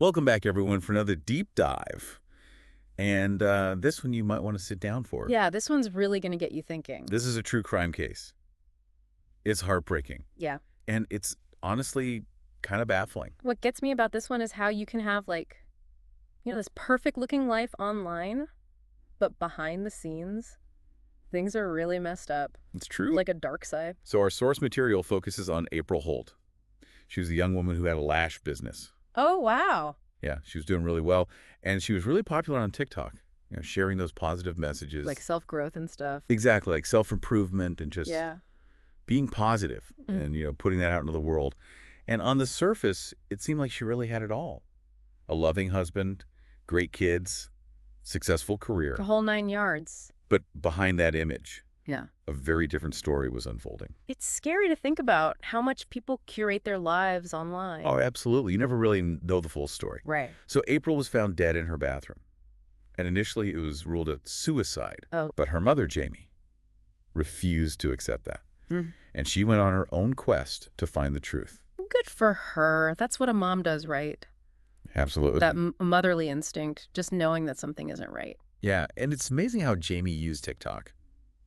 Welcome back, everyone, for another deep dive. And this one you might want to sit down for. Yeah, this one's really going to get you thinking. This is a true crime case. It's heartbreaking. Yeah. And it's honestly kind of baffling. What gets me about this one is how you can have, this perfect-looking life online, but behind the scenes, things are really messed up. It's true. Like a dark side. So our source material focuses on April Holt. She was a young woman who had a lash business. Oh, wow. Yeah, she was doing really well. And she was really popular on TikTok, sharing those positive messages. Like self-growth and stuff. Exactly, like self-improvement and just Yeah. being positive and, putting that out into the world. And on the surface, it seemed like she really had it all. A loving husband, great kids, successful career. The whole 9 yards. But behind that image, Yeah. a very different story was unfolding. It's scary to think about how much people curate their lives online. Oh, absolutely. You never really know the full story. Right. So April was found dead in her bathroom. And initially it was ruled a suicide. Oh. But her mother, Jamie, refused to accept that. Mm. And she went on her own quest to find the truth. Good for her. That's what a mom does, right? Absolutely. That motherly instinct, just knowing that something isn't right. Yeah, and it's amazing how Jamie used TikTok.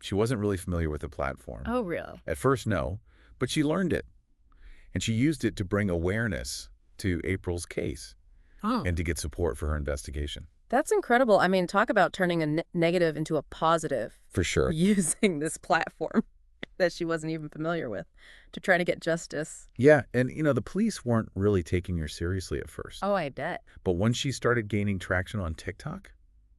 She wasn't really familiar with the platform. Oh, real? At first, no, but she learned it. And she used it to bring awareness to April's case and to get support for her investigation. That's incredible. I mean, talk about turning a negative into a positive. For sure. Using this platform that she wasn't even familiar with to try to get justice. Yeah, and the police weren't really taking her seriously at first. Oh, I bet. But once she started gaining traction on TikTok,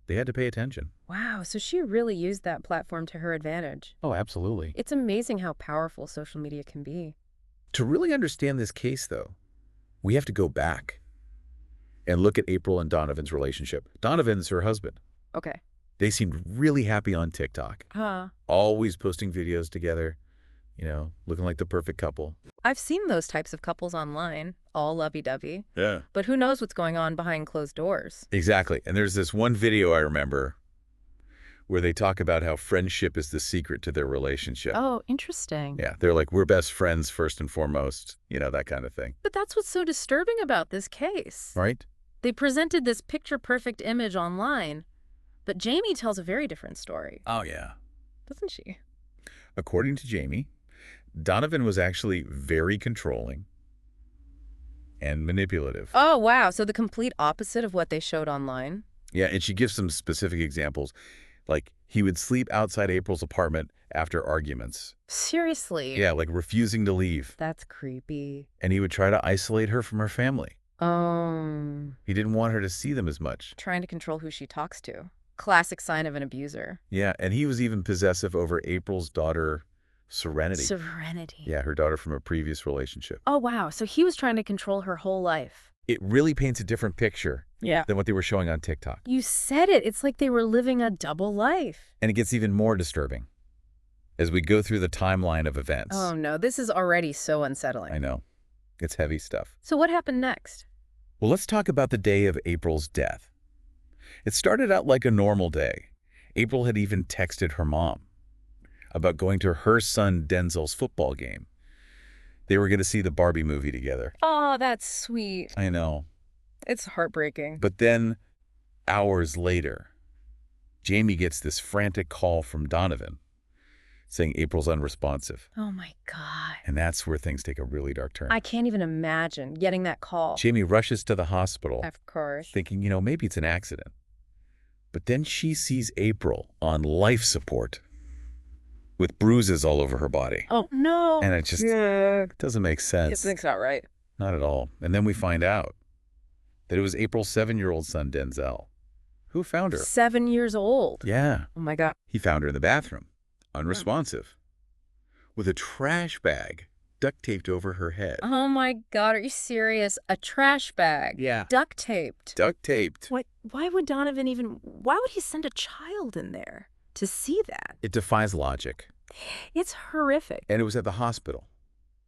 they had to pay attention. Wow, so she really used that platform to her advantage. Oh, absolutely. It's amazing how powerful social media can be. To really understand this case, though, we have to go back and look at April and Donovan's relationship. Donovan's her husband. Okay. They seemed really happy on TikTok. Always posting videos together, looking like the perfect couple. I've seen those types of couples online, all lovey-dovey. Yeah. But who knows what's going on behind closed doors? Exactly. And there's this one video I remember where they talk about how friendship is the secret to their relationship. Oh, interesting. Yeah, they're like, we're best friends first and foremost, that kind of thing. But that's what's so disturbing about this case. Right? They presented this picture-perfect image online, but Jamie tells a very different story. Oh, yeah. Doesn't she? According to Jamie, Donovan was actually very controlling and manipulative. Oh, wow. So the complete opposite of what they showed online? Yeah, and she gives some specific examples. Like, he would sleep outside April's apartment after arguments. Seriously? Yeah, like refusing to leave. That's creepy. And he would try to isolate her from her family. Oh. He didn't want her to see them as much. Trying to control who she talks to. Classic sign of an abuser. Yeah, and he was even possessive over April's daughter, Serenity. Serenity. Yeah, her daughter from a previous relationship. Oh, wow. So he was trying to control her whole life. It really paints a different picture than what they were showing on TikTok. You said it. It's like they were living a double life. And it gets even more disturbing as we go through the timeline of events. Oh, no. This is already so unsettling. I know. It's heavy stuff. So what happened next? Well, let's talk about the day of April's death. It started out like a normal day. April had even texted her mom about going to her son Denzel's football game. They were going to see the Barbie movie together. Oh, that's sweet. I know. It's heartbreaking. But then, hours later, Jamie gets this frantic call from Donovan saying April's unresponsive. Oh, my God. And that's where things take a really dark turn. I can't even imagine getting that call. Jamie rushes to the hospital, Of course. thinking, maybe it's an accident. But then she sees April on life support with bruises all over her body. Oh, no. And it just doesn't make sense. It's not right. Not at all. And then we find out that it was April's 7-year-old son, Denzel, who found her. 7 years old. Yeah. Oh, my God. He found her in the bathroom, unresponsive, with a trash bag duct taped over her head. Oh, my God. Are you serious? A trash bag. Yeah. Duct taped. Duct taped. Why would Donovan why would he send a child in there to see that? It defies logic. It's horrific. And it was at the hospital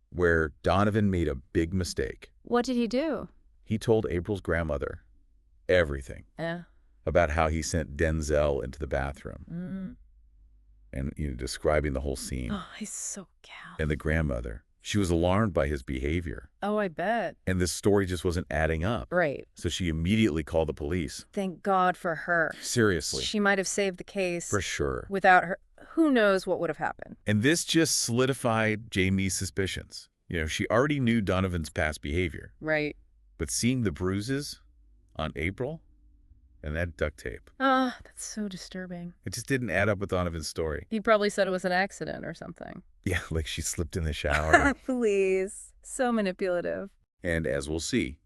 where Donovan made a big mistake. What did he do? He told April's grandmother everything about how he sent Denzel into the bathroom and describing the whole scene. Oh, he's so cowed. And the grandmother She was alarmed by his behavior, Oh, I bet. and this story just wasn't adding up. Right. So she immediately called the police. Thank God for her. Seriously. She might have saved the case. For sure. Without her, who knows what would have happened. And this just solidified Jamie's suspicions. She already knew Donovan's past behavior. Right. But seeing the bruises on April and that duct tape, Ah, that's so disturbing. it just didn't add up with Donovan's story. He probably said it was an accident or something. Yeah, like she slipped in the shower. Please. So manipulative. And as we'll see,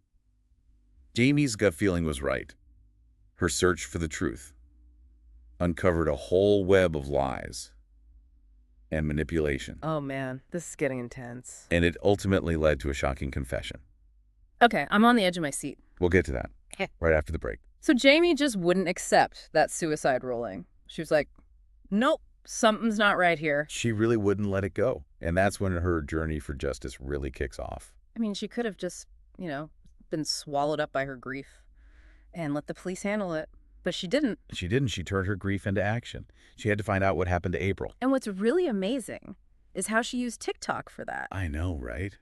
Jamie's gut feeling was right. Her search for the truth uncovered a whole web of lies and manipulation. Oh, man. This is getting intense. And it ultimately led to a shocking confession. Okay, I'm on the edge of my seat. We'll get to that Okay. right after the break. So Jamie just wouldn't accept that suicide ruling. She was like, nope, something's not right here. She really wouldn't let it go. And that's when her journey for justice really kicks off. I mean, she could have just, been swallowed up by her grief and let the police handle it. But she didn't. She didn't. She turned her grief into action. She had to find out what happened to April. And what's really amazing is how she used TikTok for that. I know, right?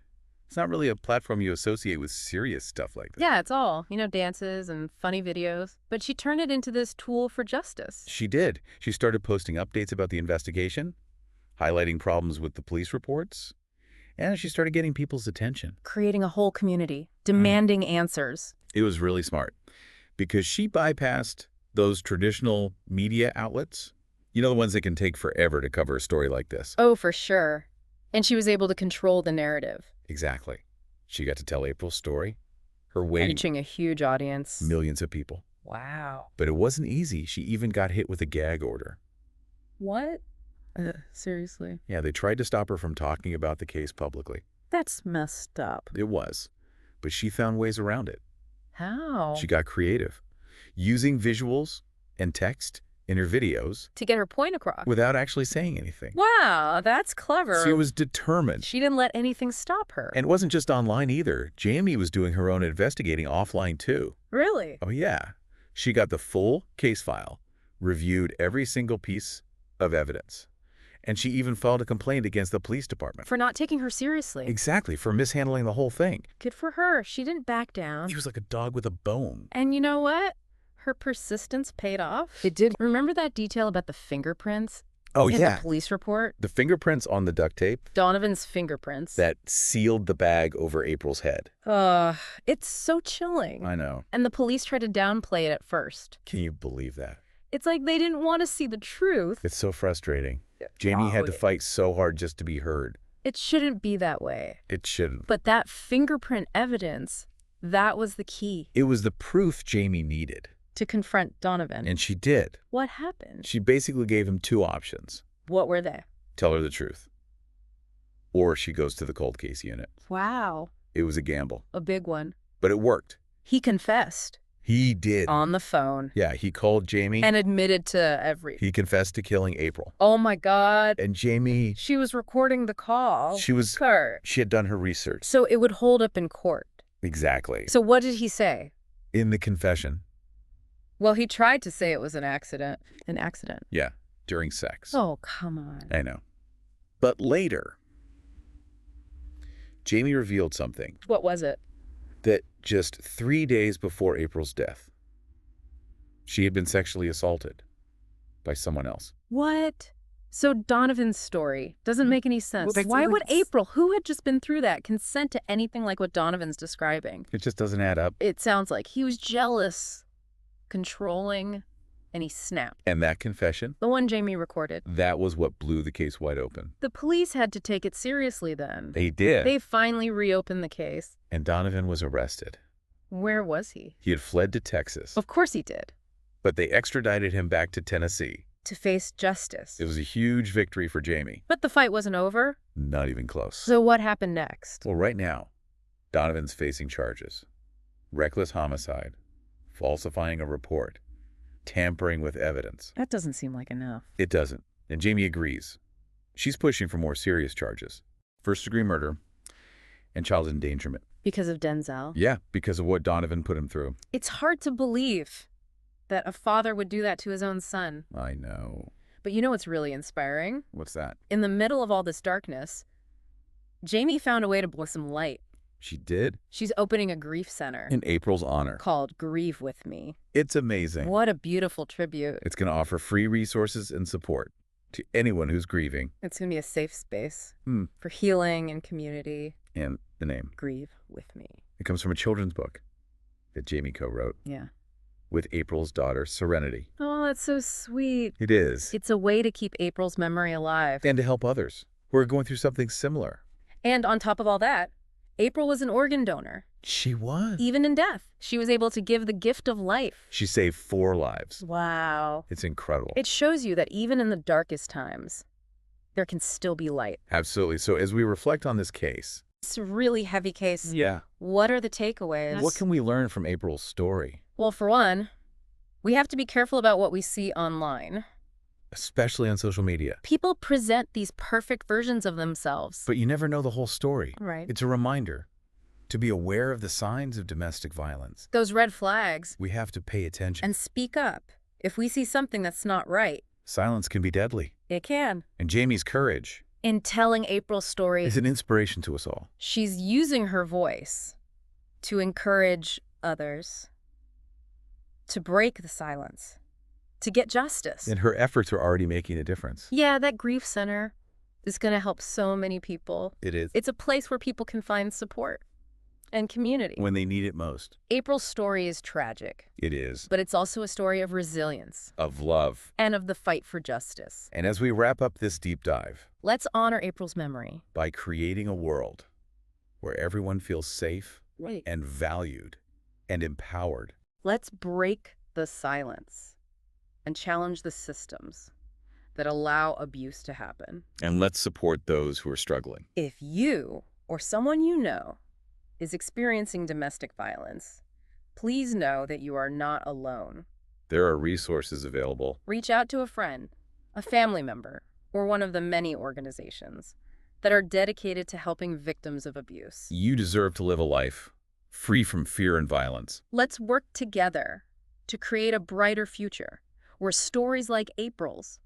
It's not really a platform you associate with serious stuff like this. Yeah, it's all, dances and funny videos. But she turned it into this tool for justice. She did. She started posting updates about the investigation, highlighting problems with the police reports, and she started getting people's attention. Creating a whole community, demanding answers. It was really smart because she bypassed those traditional media outlets. The ones that can take forever to cover a story like this. Oh, for sure. And she was able to control the narrative. Exactly. She got to tell April's story, her waiting, Reaching a huge audience. millions of people. Wow. But it wasn't easy. She even got hit with a gag order. What? Seriously? Yeah, they tried to stop her from talking about the case publicly. That's messed up. It was. But she found ways around it. How? She got creative, using visuals and text in her videos To get her point across. without actually saying anything. Wow, that's clever. She was determined. She didn't let anything stop her. And it wasn't just online either. Jamie was doing her own investigating offline too. Really? Oh yeah. She got the full case file, reviewed every single piece of evidence, and she even filed a complaint against the police department. For not taking her seriously. Exactly, for mishandling the whole thing. Good for her. She didn't back down. She was like a dog with a bone. And you know what? Her persistence paid off. It did. Remember that detail about the fingerprints? Oh in yeah. the police report? The fingerprints on the duct tape Donovan's fingerprints. that sealed the bag over April's head. It's so chilling. I know. And the police tried to downplay it at first. Can you believe that? It's like they didn't want to see the truth. It's so frustrating. Jamie had to fight so hard just to be heard. It shouldn't be that way. It shouldn't. But that fingerprint evidence, that was the key It was the proof Jamie needed. to confront Donovan. And she did. What happened? She basically gave him two options. What were they? Tell her the truth. Or she goes to the cold case unit. Wow. It was a gamble. A big one. But it worked. He confessed He did. on the phone Yeah, he called Jamie. and admitted to everything. He confessed to killing April. Oh my God. And Jamie, She was recording the call. Kurt. she had done her research. So it would hold up in court. Exactly. So what did he say? In the confession. Well, he tried to say it was an accident. An accident. Yeah, during sex. Oh, come on. I know. But later, Jamie revealed something. What was it? That just 3 days before April's death, she had been sexually assaulted by someone else. What? So Donovan's story doesn't make any sense. Well, Why would April, who had just been through that, consent to anything like what Donovan's describing? It just doesn't add up. It sounds like he was jealous, controlling, and he snapped. And that confession, The one Jamie recorded. that was what blew the case wide open. The police had to take it seriously then. They did. They finally reopened the case. And Donovan was arrested. Where was he? He had fled to Texas, Of course he did. but they extradited him back to Tennessee. To face justice. It was a huge victory for Jamie. But the fight wasn't over. Not even close. So what happened next? Well, right now, Donovan's facing charges. Reckless homicide, falsifying a report, tampering with evidence. That doesn't seem like enough. It doesn't, and Jamie agrees. She's pushing for more serious charges. First-degree murder and child endangerment. Because of Denzel? Yeah, because of what Donovan put him through. It's hard to believe that a father would do that to his own son. I know. But you know what's really inspiring? What's that? In the middle of all this darkness, Jamie found a way to blow some light. She did. She's opening a grief center In April's honor. called Grieve With Me. It's amazing. What a beautiful tribute. It's going to offer free resources and support to anyone who's grieving. It's going to be a safe space Hmm. for healing and community. And the name. Grieve With Me. It comes from a children's book that Jamie co-wrote Yeah. with April's daughter, Serenity. Oh, that's so sweet. It is. It's a way to keep April's memory alive. And to help others who are going through something similar. And on top of all that, April was an organ donor. She was. Even in death, she was able to give the gift of life. She saved 4 lives. Wow. It's incredible. It shows you that even in the darkest times, there can still be light. Absolutely. So as we reflect on this case. It's a really heavy case. Yeah. What are the takeaways? What can we learn from April's story? Well, for one, we have to be careful about what we see online. Especially on social media. People present these perfect versions of themselves. But you never know the whole story. Right. It's a reminder to be aware of the signs of domestic violence. Those red flags. We have to pay attention. And speak up if we see something that's not right. Silence can be deadly. It can. And Jamie's courage In telling April's story, is an inspiration to us all. she's using her voice to encourage others to break the silence, to get justice. And her efforts are already making a difference. Yeah, that grief center is going to help so many people. It is. It's a place where people can find support and community. When they need it most. April's story is tragic, It is. but it's also a story of resilience Of love. and of the fight for justice. And as we wrap up this deep dive, Let's honor April's memory. by creating a world where everyone feels safe Right. and valued and empowered. Let's break the silence and challenge the systems that allow abuse to happen. And let's support those who are struggling. If you or someone you know is experiencing domestic violence, please know that you are not alone. There are resources available. Reach out to a friend, a family member, or one of the many organizations that are dedicated to helping victims of abuse. You deserve to live a life free from fear and violence. Let's work together to create a brighter future where stories like April's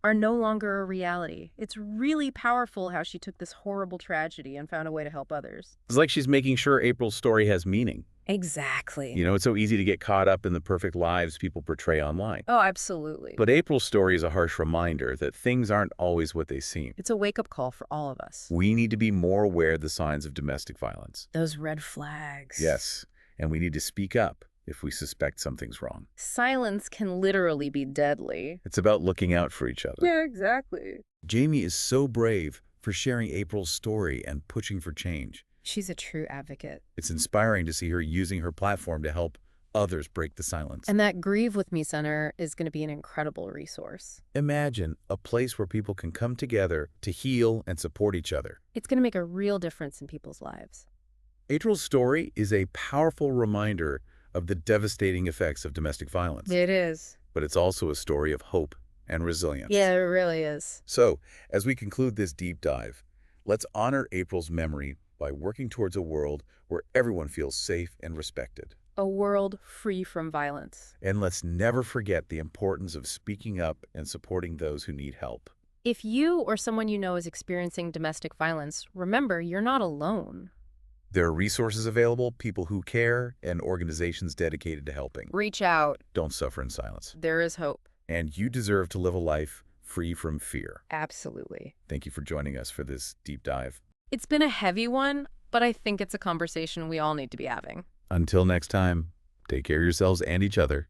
are no longer a reality. It's really powerful how she took this horrible tragedy and found a way to help others. It's like she's making sure April's story has meaning. Exactly. You know, it's so easy to get caught up in the perfect lives people portray online. Oh, absolutely. But April's story is a harsh reminder that things aren't always what they seem. It's a wake-up call for all of us. We need to be more aware of the signs of domestic violence. Those red flags. Yes, and we need to speak up if we suspect something's wrong. Silence can literally be deadly. It's about looking out for each other. Yeah, exactly. Jamie is so brave for sharing April's story and pushing for change. She's a true advocate. It's inspiring to see her using her platform to help others break the silence. And that Grieve With Me Center is going to be an incredible resource. Imagine a place where people can come together to heal and support each other. It's going to make a real difference in people's lives. April's story is a powerful reminder of the devastating effects of domestic violence. It is. But it's also a story of hope and resilience. Yeah, it really is. So, as we conclude this deep dive, let's honor April's memory by working towards a world where everyone feels safe and respected. A world free from violence. And let's never forget the importance of speaking up and supporting those who need help. If you or someone you know is experiencing domestic violence, remember, you're not alone. There are resources available, people who care, and organizations dedicated to helping. Reach out. Don't suffer in silence. There is hope. And you deserve to live a life free from fear. Absolutely. Thank you for joining us for this deep dive. It's been a heavy one, but I think it's a conversation we all need to be having. Until next time, take care of yourselves and each other.